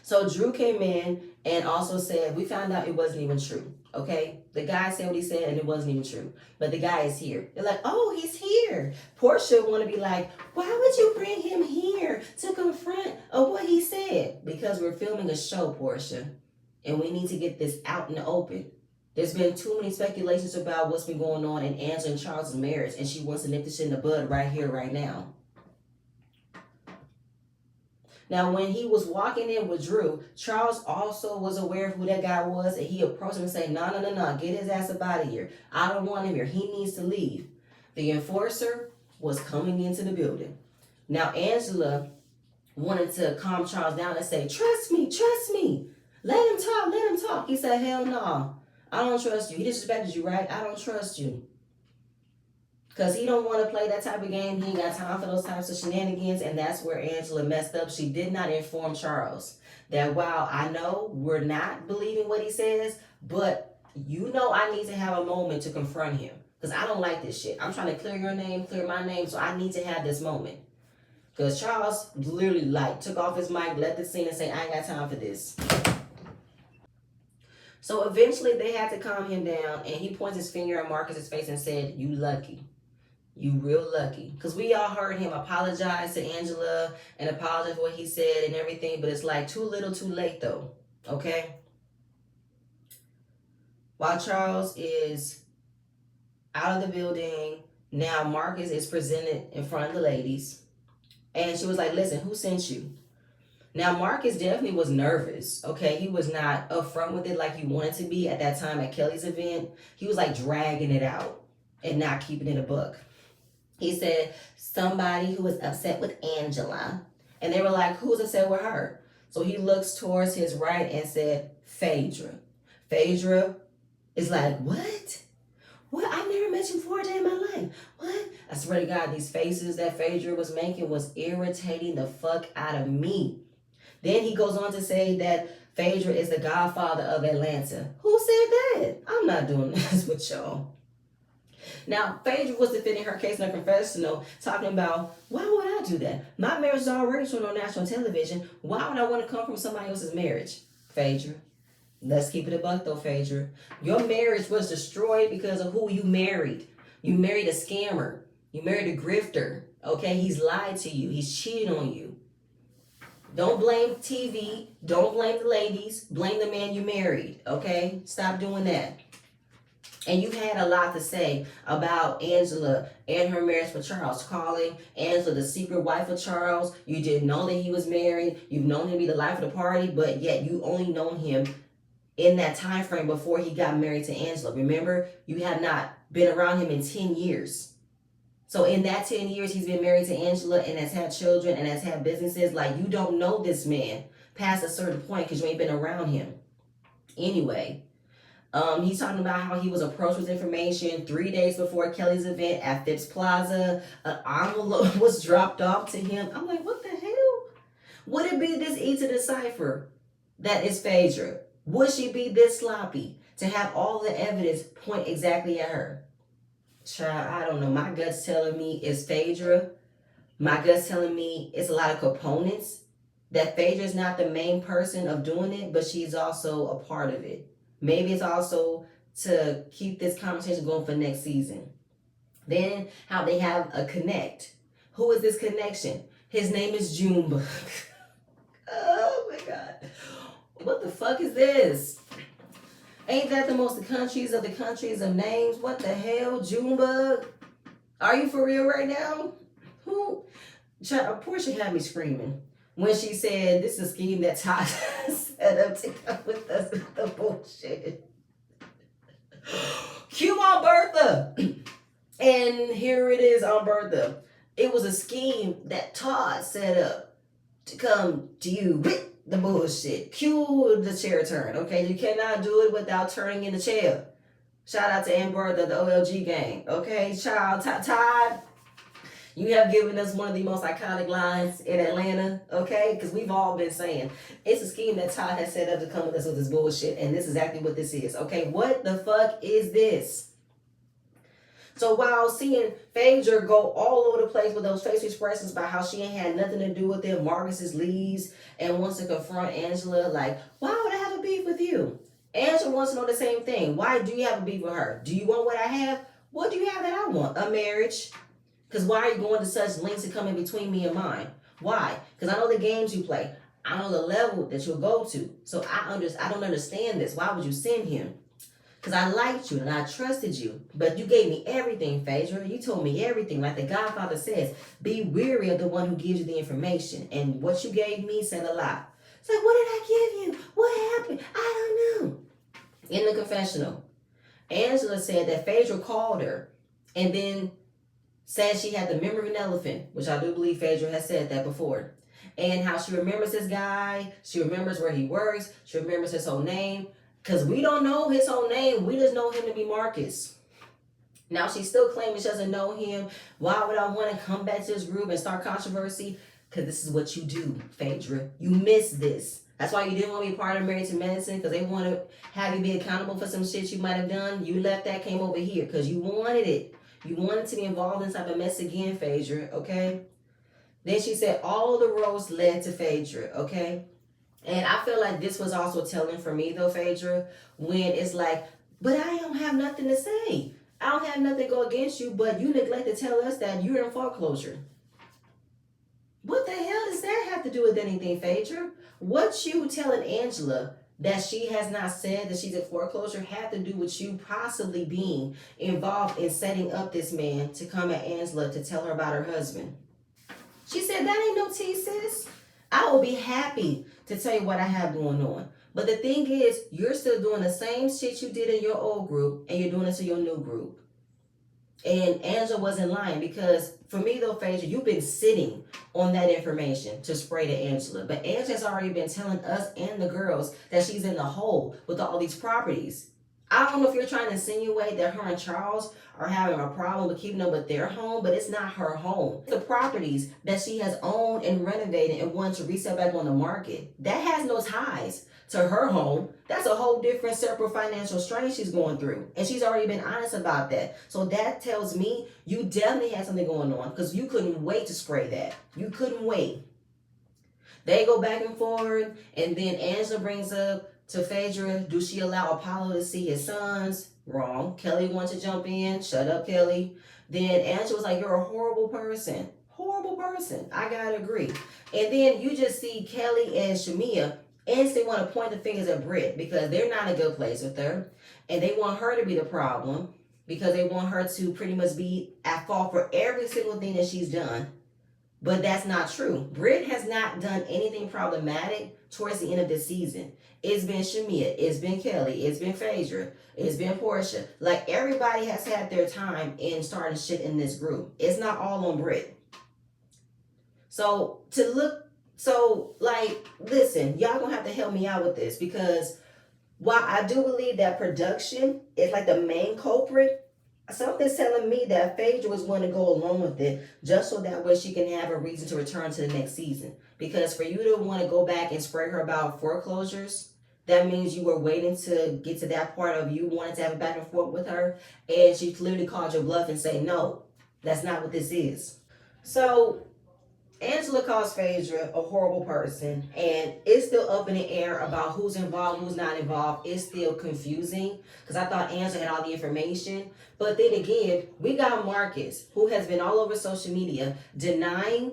So Drew came in and also said, we found out it wasn't even true. Okay? The guy said what he said and it wasn't even true. But the guy is here. They're like, "Oh, he's here." Portia want to be like, "Why would you bring him here to confront what he said?" Because we're filming a show, Portia. And we need to get this out in the open. There's been too many speculations about what's been going on in Angela and Charles' marriage. And she wants to nip this shit in the bud right here, right now. Now, when he was walking in with Drew, Charles also was aware of who that guy was, and he approached him and said, "No, get his ass up out of here. I don't want him here. He needs to leave." The enforcer was coming into the building. Now, Angela wanted to calm Charles down and say, trust me. Let him talk. He said, "Hell no. I don't trust you. He disrespected you, right? I don't trust you." Because he don't want to play that type of game. He ain't got time for those types of shenanigans. And that's where Angela messed up. She did not inform Charles that while I know we're not believing what he says, but I need to have a moment to confront him. Because I don't like this shit. I'm trying to clear your name, clear my name. So I need to have this moment. Because Charles literally took off his mic, left the scene and say, "I ain't got time for this." So eventually they had to calm him down. And he points his finger at Marcus's face and said, "You lucky. You real lucky." Because we all heard him apologize to Angela and apologize for what he said and everything. But it's like too little too late though. Okay? While Charles is out of the building, now Marcus is presented in front of the ladies. And she was like, "Listen, who sent you?" Now Marcus definitely was nervous. Okay? He was not upfront with it like he wanted to be at that time at Kelly's event. He was like dragging it out and not keeping it a buck. He said, "Somebody who was upset with Angela." And they were like, "Who's upset with her?" So he looks towards his right and said, "Phaedra." Phaedra is like, "What? What? I never met you before a day in my life. What?" I swear to God, these faces that Phaedra was making was irritating the fuck out of me. Then he goes on to say that Phaedra is the godfather of Atlanta. Who said that? I'm not doing this with y'all. Now, Phaedra was defending her case in a confessional, talking about, why would I do that? My marriage is already shown on national television. Why would I want to come from somebody else's marriage? Phaedra, let's keep it a buck though, Phaedra. Your marriage was destroyed because of who you married. You married a scammer. You married a grifter. Okay, he's lied to you. He's cheated on you. Don't blame TV. Don't blame the ladies. Blame the man you married. Okay, stop doing that. And you had a lot to say about Angela and her marriage with Charles, calling Angela the secret wife of Charles. You didn't know that he was married. You've known him to be the life of the party, but yet you only known him in that time frame before he got married to Angela. Remember, you have not been around him in 10 years. So in that 10 years, he's been married to Angela and has had children and has had businesses. Like, you don't know this man past a certain point because you ain't been around him. Anyway, he's talking about how he was approached with information 3 days before Kelly's event at Phipps Plaza. An envelope was dropped off to him. I'm like, what the hell? Would it be this easy to decipher that it's Phaedra? Would she be this sloppy to have all the evidence point exactly at her? Child, I don't know. My gut's telling me it's Phaedra. My gut's telling me it's a lot of components. That Phaedra's not the main person of doing it, but she's also a part of it. Maybe it's also to keep this conversation going for next season. Then how they have a connect. Who is this connection? His name is Junebug. Oh my God. What the fuck is this? Ain't that the most countries of names? What the hell? Junebug? Are you for real right now? Who? Portia had me screaming when she said this is a scheme that Todd set up to come with us with the bullshit. Cue on Bertha. And here it is on Bertha. It was a scheme that Todd set up to come to you with the bullshit. Cue the chair turn, okay? You cannot do it without turning in the chair. Shout out to Aunt Bertha, the OLG gang, okay? Child, Todd, you have given us one of the most iconic lines in Atlanta, okay? Because we've all been saying, it's a scheme that Todd has set up to come with us with this bullshit, and this is exactly what this is, okay? What the fuck is this? So while seeing Phaedra go all over the place with those facial expressions about how she ain't had nothing to do with it, Marcus leaves and wants to confront Angela, like, why would I have a beef with you? Angela wants to know the same thing. Why do you have a beef with her? Do you want what I have? What do you have that I want? A marriage? Because why are you going to such lengths to come in between me and mine? Why? Because I know the games you play. I know the level that you'll go to. So I don't understand this. Why would you send him? Because I liked you and I trusted you. But you gave me everything, Phaedra. You told me everything. Like the Godfather says, be weary of the one who gives you the information. And what you gave me said a lot. It's like, what did I give you? What happened? I don't know. In the confessional, Angela said that Phaedra called her and then said she had the memory of an elephant, which I do believe Phaedra has said that before. And how she remembers this guy. She remembers where he works. She remembers his whole name. Because we don't know his whole name. We just know him to be Marcus. Now, she's still claiming she doesn't know him. Why would I want to come back to this group and start controversy? Because this is what you do, Phaedra. You miss this. That's why you didn't want to be part of Married to Medicine, because they want to have you be accountable for some shit you might have done. You left that, came over here, because you wanted it. You wanted to be involved in this type of mess again, Phaedra, okay? Then she said all the roads led to Phaedra, okay? And I feel like this was also telling for me, though, Phaedra, when it's like, but I don't have nothing to say. I don't have nothing to go against you, but you neglect to tell us that you're in foreclosure. What the hell does that have to do with anything, Phaedra? What you telling Angela that she has not said that she's in foreclosure had to do with you possibly being involved in setting up this man to come at Angela to tell her about her husband. She said, that ain't no tea, sis. I will be happy to tell you what I have going on. But the thing is, you're still doing the same shit you did in your old group, and you're doing it to your new group. And Angela wasn't lying, because for me though, Phaedra, you've been sitting on that information to spray to Angela. But Angela's already been telling us and the girls that she's in the hole with all these properties. I don't know if you're trying to insinuate that her and Charles are having a problem with keeping up with their home, but it's not her home. The properties that she has owned and renovated and wanted to resell back on the market, that has no ties to her home. That's a whole different separate financial strain she's going through. And she's already been honest about that. So that tells me you definitely had something going on, because you couldn't wait to spray that. You couldn't wait. They go back and forth, and then Angela brings up To Phaedra, do she allow Apollo to see his sons? Wrong. Kelly wants to jump in. Shut up, Kelly. Then Angela was like, you're a horrible person. Horrible person. I gotta agree. And then you just see Kelly and Shamia instantly want to point the fingers at Britt because they're not in a good place with her. And they want her to be the problem because they want her to pretty much be at fault for every single thing that she's done. But that's not true. Britt has not done anything problematic towards the end of this season. It's been Shamia, it's been Kelly, it's been Phaedra, it's been Portia. Like, everybody has had their time in starting shit in this group. It's not all on Britt. So listen, y'all gonna have to help me out with this, because while I do believe that production is like the main culprit, something's telling me that Phaedra was going to go along with it just so that way she can have a reason to return to the next season. Because for you to want to go back and spray her about foreclosures, that means you were waiting to get to that part of you wanting to have a back and forth with her, and she clearly called your bluff and say, no, that's not what this is. So Angela calls Phaedra a horrible person, and it's still up in the air about who's involved, who's not involved. It's still confusing because I thought Angela had all the information. But then again, we got Marcus, who has been all over social media denying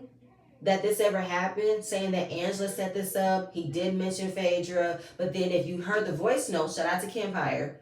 that this ever happened, saying that Angela set this up. He did mention Phaedra, but then if you heard the voice note, shout out to Kempire,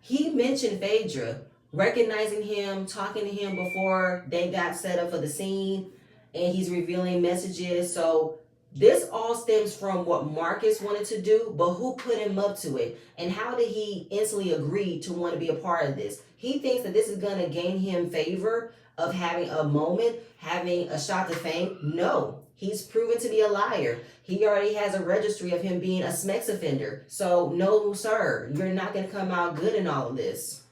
he mentioned Phaedra, recognizing him, talking to him before they got set up for the scene, and he's revealing messages. So this all stems from what Marcus wanted to do, but who put him up to it? And how did he instantly agree to want to be a part of this? He thinks that this is going to gain him favor of having a moment, having a shot to fame. No, he's proven to be a liar. He already has a registry of him being a SMEX offender. So no, sir, you're not going to come out good in all of this.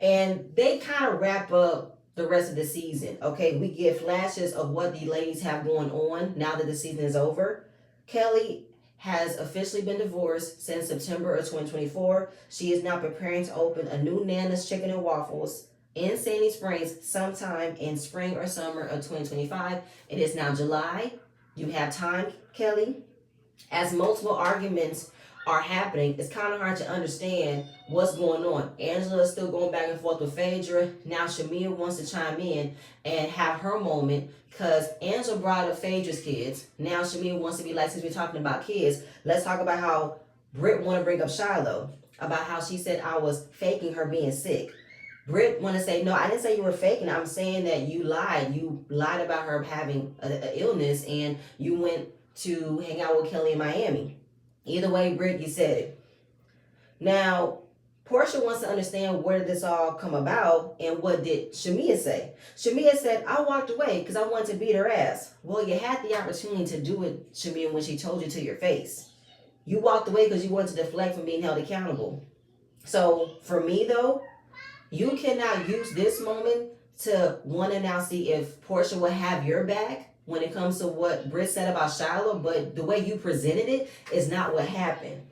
And they kind of wrap up the rest of the season. Okay, we get flashes of what the ladies have going on now that the season is over. Kelly has officially been divorced since September of 2024. She is now preparing to open a new Nana's Chicken and Waffles in Sandy Springs sometime in spring or summer of 2025. It is now July. You have time, Kelly. As multiple arguments are happening, it's kind of hard to understand what's going on. Angela is still going back and forth with Phaedra. Now Shamia wants to chime in and have her moment because Angela brought up Phaedra's kids. Now Shamia wants to be like, since we're talking about kids, let's talk about how Britt want to bring up Shiloh, about how she said I was faking her being sick. Britt want to say, no, I didn't say you were faking. I'm saying that you lied. You lied about her having an illness, and you went to hang out with Kelly in Miami. Either way, Britt, you said it. Now, Portia wants to understand where did this all come about, and what did Shamia say? Shamia said, I walked away because I wanted to beat her ass. Well, you had the opportunity to do it, Shamia, when she told you to your face. You walked away because you wanted to deflect from being held accountable. So, for me, though, you cannot use this moment to want to now see if Portia will have your back when it comes to what Britt said about Shiloh, but the way you presented it is not what happened.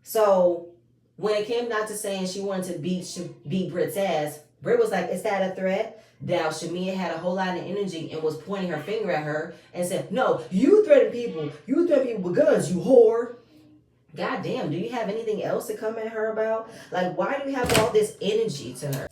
So when it came down to saying she wanted to beat Britt's ass, Britt was like, is that a threat? Now Shamia had a whole lot of energy and was pointing her finger at her and said, no, you threaten people. You threaten people with guns, you whore. God damn, do you have anything else to come at her about? Like, why do you have all this energy to her?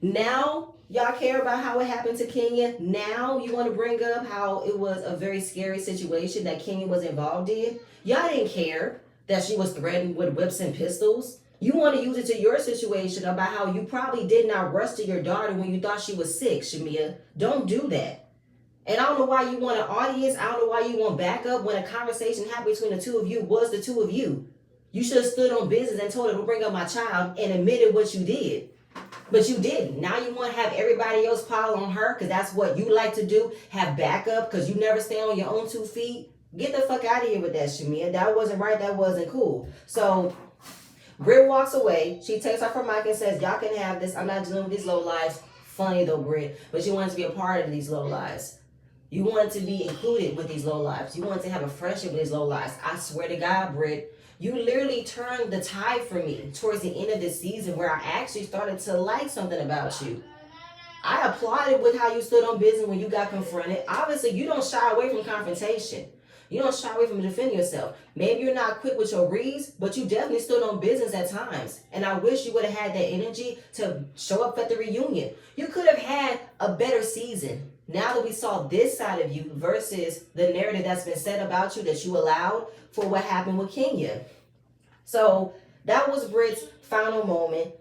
Now, y'all care about how it happened to Kenya. Now you want to bring up how it was a very scary situation that Kenya was involved in. Y'all didn't care that she was threatened with whips and pistols. You want to use it to your situation about how you probably did not rush to your daughter when you thought she was sick, Shamia. Don't do that. And I don't know why you want an audience. I don't know why you want backup when a conversation happened between the two of you was the two of you. You should have stood on business and told her to bring up my child and admitted what you did. But you didn't. Now you want to have everybody else pile on her because that's what you like to do. Have backup because you never stand on your own 2 feet. Get the fuck out of here with that, Shamia. That wasn't right. That wasn't cool. So Britt walks away. She takes off her mic and says, y'all can have this. I'm not dealing with these low lives. Funny though, Britt. But you wanted to be a part of these low lives. You wanted to be included with these low lives. You wanted to have a friendship with these low lives. I swear to God, Britt, you literally turned the tide for me towards the end of this season where I actually started to like something about you. I applauded with how you stood on business when you got confronted. Obviously, you don't shy away from confrontation. You don't shy away from defending yourself. Maybe you're not quick with your reads, but you definitely stood on business at times. And I wish you would have had that energy to show up at the reunion. You could have had a better season. Now that we saw this side of you versus the narrative that's been said about you that you allowed for what happened with Kenya. So that was Britt's final moment.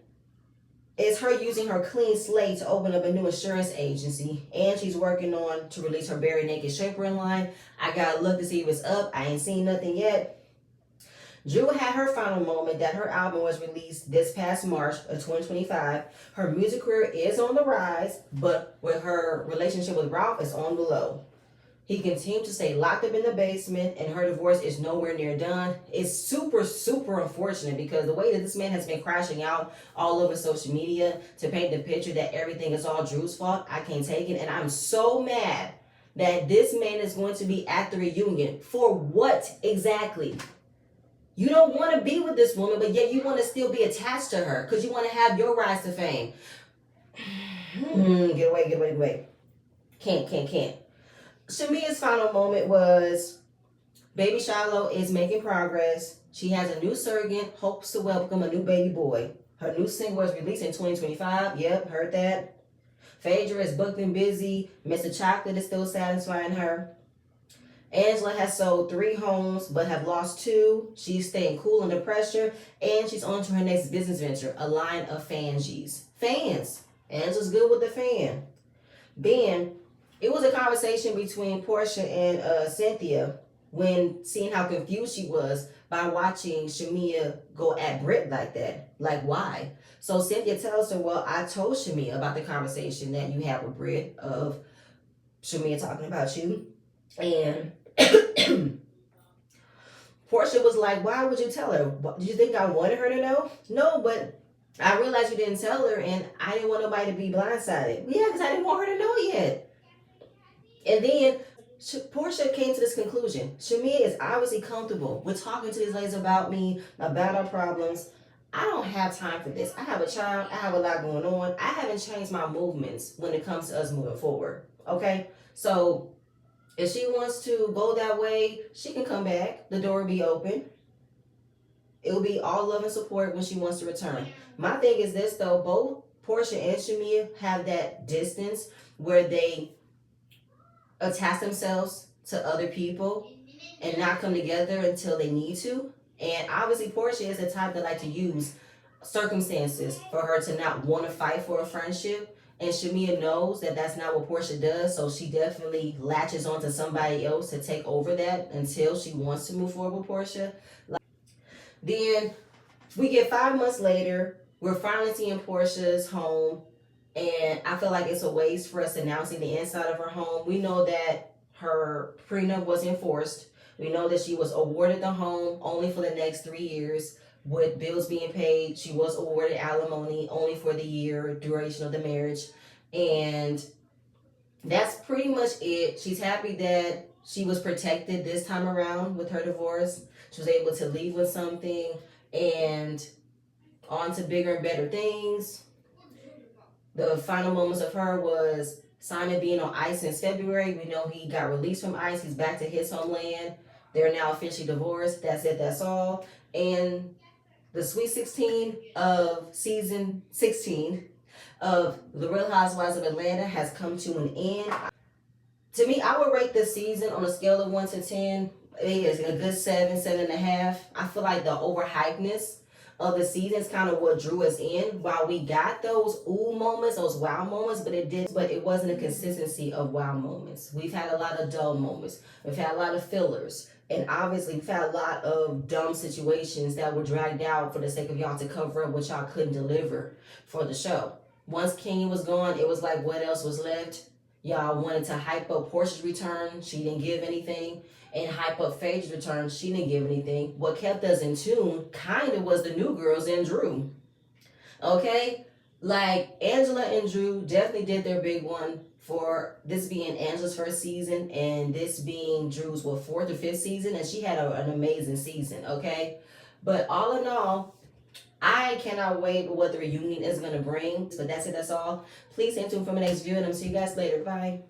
Is her using her clean slate to open up a new insurance agency, and she's working on to release her Bare Naked Shaper line. I gotta look to see if it's up. I ain't seen nothing yet. Drew had her final moment that her album was released this past March of 2025. Her music career is on the rise, but with her relationship with Ralph is on the low. He continued to stay locked up in the basement, and her divorce is nowhere near done. It's super, super unfortunate because the way that this man has been crashing out all over social media to paint the picture that everything is all Drew's fault, I can't take it. And I'm so mad that this man is going to be at the reunion. For what exactly? You don't want to be with this woman, but yet you want to still be attached to her because you want to have your rise to fame. Get away. Can't. Shamia's final moment was baby Shiloh is making progress. She has a new surrogate, hopes to welcome a new baby boy. Her new single was released in 2025. Yep, heard that. Phaedra is booked and busy. Mr. Chocolate is still satisfying her. Angela has sold 3 homes but have lost 2. She's staying cool under pressure, and she's on to her next business venture, a line of fansies. Fans. Angela's good with the fan. Then it was a conversation between Portia and Cynthia when seeing how confused she was by watching Shamia go at Britt like that. Like, why? So Cynthia tells her, well, I told Shamia about the conversation that you had with Britt of Shamia talking about you. And Portia was like, why would you tell her? Did you think I wanted her to know? No, but I realized you didn't tell her, and I didn't want nobody to be blindsided. Yeah, because I didn't want her to know yet. And then Portia came to this conclusion. Shamia is obviously comfortable with talking to these ladies about me, about our problems. I don't have time for this. I have a child. I have a lot going on. I haven't changed my movements when it comes to us moving forward. Okay? So if she wants to go that way, she can come back. The door will be open. It will be all love and support when she wants to return. My thing is this, though. Both Portia and Shamia have that distance where they attach themselves to other people and not come together until they need to. And obviously Portia is the type that like to use circumstances for her to not want to fight for a friendship. And Shamia knows that that's not what Portia does, so she definitely latches onto somebody else to take over that until she wants to move forward with Portia. Then we get 5 months later, we're finally seeing Portia's home. And I feel like it's a waste for us announcing the inside of her home. We know that her prenup was enforced. We know that she was awarded the home only for the next 3 years with bills being paid. She was awarded alimony only for the year duration of the marriage. And that's pretty much it. She's happy that she was protected this time around with her divorce. She was able to leave with something and on to bigger and better things. The final moments of her was Simon being on ICE since February. We know he got released from ICE. He's back to his homeland. They're now officially divorced. That's it. That's all. And the Sweet 16 of season 16 of The Real Housewives of Atlanta has come to an end. To me, I would rate this season on a scale of 1 to 10. It is a good 7, 7.5. I feel like the overhypeness of the season is kind of what drew us in. While we got those ooh moments, those wow moments, but it wasn't a consistency of wow moments. We've had a lot of dull moments. We've had a lot of fillers. And obviously we've had a lot of dumb situations that were dragged out for the sake of y'all to cover up what y'all couldn't deliver for the show. Once King was gone, it was like what else was left? Y'all wanted to hype up Portia's return. She didn't give anything. And hype up Phaedra's return. She didn't give anything. What kept us in tune kind of was the new girls and Drew. Okay? Like, Angela and Drew definitely did their big one for this being Angela's first season and this being Drew's, 4th or 5th season. And she had an amazing season, okay? But all in all, I cannot wait for what the reunion is going to bring. But that's it. That's all. Please stay tuned for my next video, and I'll see you guys later. Bye.